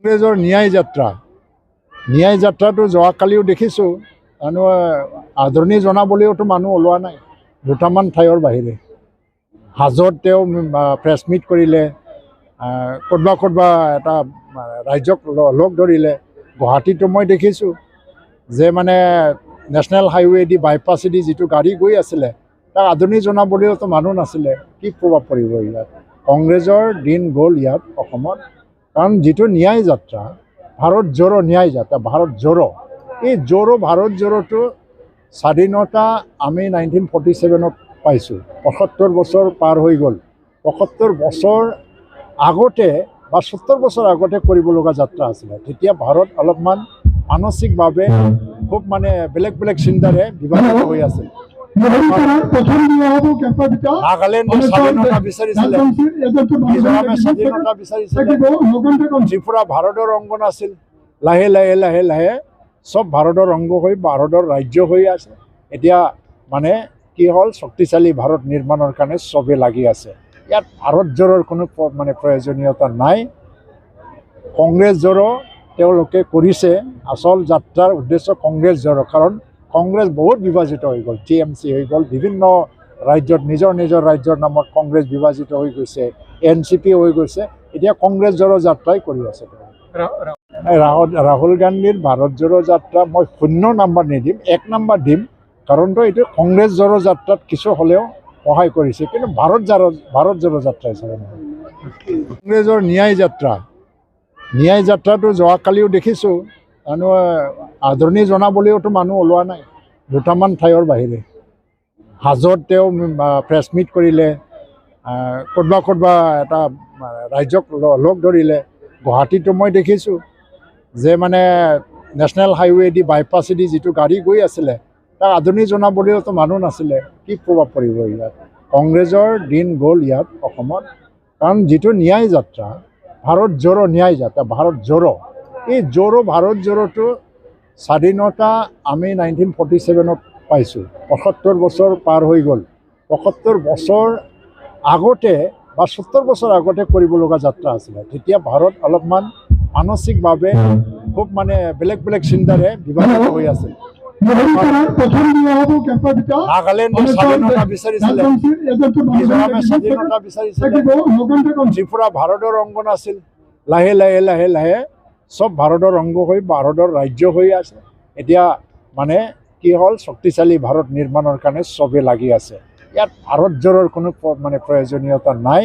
কংগ্ৰেছৰ ন্যায় যাত্ৰাটো যোৱাকালিও দেখিছোঁ। আদৰণি জনাবলৈওতো মানুহ ওলোৱা নাই দুটামান ঠাইৰ বাহিৰে। হাজত তেওঁ প্ৰেছ মিট কৰিলে, ক'ৰবা এটা ৰাজ্যক লগ ধৰিলে। গুৱাহাটীতো মই দেখিছোঁ যে নেশ্যনেল হাইৱেদি বাইপাছেদি যিটো গাড়ী গৈ আছিলে তাক আদৰণি জনাবলৈওতো মানুহ নাছিলে। কি প্ৰভাৱ পৰিব ইয়াত? কংগ্ৰেছৰ দিন গ'ল ইয়াত অসমত। কাৰণ যিটো ন্যায় যাত্ৰা, ভাৰত জোড়ো ন্যায় যাত্ৰা, ভাৰত জোড়ো, এই ভাৰত জোড়োটো স্বাধীনতা আমি 1947 পাইছোঁ। 75 বছৰ পাৰ হৈ গ'ল। 75 বছৰ আগতে বা 70 বছৰ আগতে কৰিব লগা যাত্ৰা আছিলে। তেতিয়া ভাৰত অলপমান মানসিকভাৱে খুব বেলেগ চিন্তাৰে বিভাজিত হৈ আছিল। নাগালেণ্ডে স্বাধীনতা বিচাৰিছিলে, মিজোৰামে স্বাধীনতা বিচাৰিছিলে, ত্ৰিপুৰা ভাৰতৰ অংগ নাছিল। লাহে লাহে চব ভাৰতৰ অংগ হৈ ভাৰতৰ ৰাজ্য হৈ আছে। এতিয়া কি হ'ল, শক্তিশালী ভাৰত নিৰ্মাণৰ কাৰণে চবেই লাগি আছে। ইয়াত ভাৰত জোড়োৰ কোনো প্ৰয়োজনীয়তা নাই। কংগ্ৰেছ জোড়ো তেওঁলোকে কৰিছে। আচল যাত্ৰাৰ উদ্দেশ্য কংগ্ৰেছ জোড়ো, কাৰণ কংগ্ৰেছ বহুত বিভাজিত হৈ গ'ল। TMC হৈ গ'ল, বিভিন্ন ৰাজ্যত নিজৰ ৰাজ্যৰ নামত কংগ্ৰেছ বিভাজিত হৈ গৈছে, NCP হৈ গৈছে। এতিয়া কংগ্ৰেছ জোড়ো যাত্ৰাই কৰি আছে। ৰাহুল গান্ধীৰ ভাৰত জোড়ো যাত্ৰা মই 0 নম্বৰ নিদিম, 1 নম্বৰ দিম। কাৰণটো এইটো কংগ্ৰেছ জোড়ো যাত্ৰাত কিছু হ'লেও সহায় কৰিছে, কিন্তু ভাৰত জোড়ো যাত্ৰা হিচাপে নহয়। কংগ্ৰেছৰ ন্যায় যাত্ৰাটো যোৱাকালিও দেখিছোঁ। আদৰণি জনাবলৈওতো মানুহ ওলোৱা নাই দুটামান ঠাইৰ বাহিৰে। হাজত তেওঁ প্ৰেছ মিট কৰিলে, ক'ৰবা এটা ৰাজ্যক লগ ধৰিলে। গুৱাহাটীতো মই দেখিছোঁ যে নেশ্যনেল হাইৱেদি বাইপাছেদি যিটো গাড়ী গৈ আছিলে তাক আদৰণি জনাবলৈওতো মানুহ নাছিলে। কি প্ৰভাৱ পৰিব ইয়াত? কংগ্ৰেছৰ দিন গ'ল ইয়াত অসমত। কাৰণ যিটো ন্যায় যাত্ৰা, ভাৰত জোড়ো ন্যায় যাত্ৰা, ভাৰত জোড়ো, এই ভাৰত জোড়োটো স্বাধীনতা আমি 1947 পাইছোঁ। 75 বছৰ পাৰ হৈ গ'ল। 75 বছৰ আগতে বা 70 বছৰ আগতে কৰিব লগা যাত্ৰা আছিলে। তেতিয়া ভাৰত অলপমান মানসিকভাৱে খুব বেলেগ চিন্তাৰে বিভাজিত হৈ আছিল। নাগালেণ্ডে স্বাধীনতা বিচাৰিছিলে, মিজোৰামে স্বাধীনতা বিচাৰিছিলে, ত্ৰিপুৰা ভাৰতৰ অংগ নাছিল। লাহে লাহে চব ভাৰতৰ অংগ হৈ ভাৰতৰ ৰাজ্য হৈ আছে। এতিয়া কি হ'ল, শক্তিশালী ভাৰত নিৰ্মাণৰ কাৰণে চবেই লাগি আছে। ইয়াত ভাৰত জোড়োৰ কোনো প্ৰয়োজনীয়তা নাই।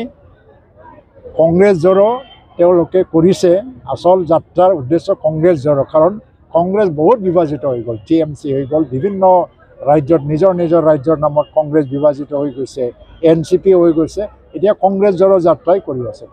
কংগ্ৰেছ জোড়ো তেওঁলোকে কৰিছে। আচল যাত্ৰাৰ উদ্দেশ্য কংগ্ৰেছ জোড়ো, কাৰণ কংগ্ৰেছ বহুত বিভাজিত হৈ গ'ল। TMC হৈ গ'ল, বিভিন্ন ৰাজ্যত নিজৰ ৰাজ্যৰ নামত কংগ্ৰেছ বিভাজিত হৈ গৈছে, NCP হৈ গৈছে। এতিয়া কংগ্ৰেছ জোড়ো যাত্ৰাই কৰি আছে।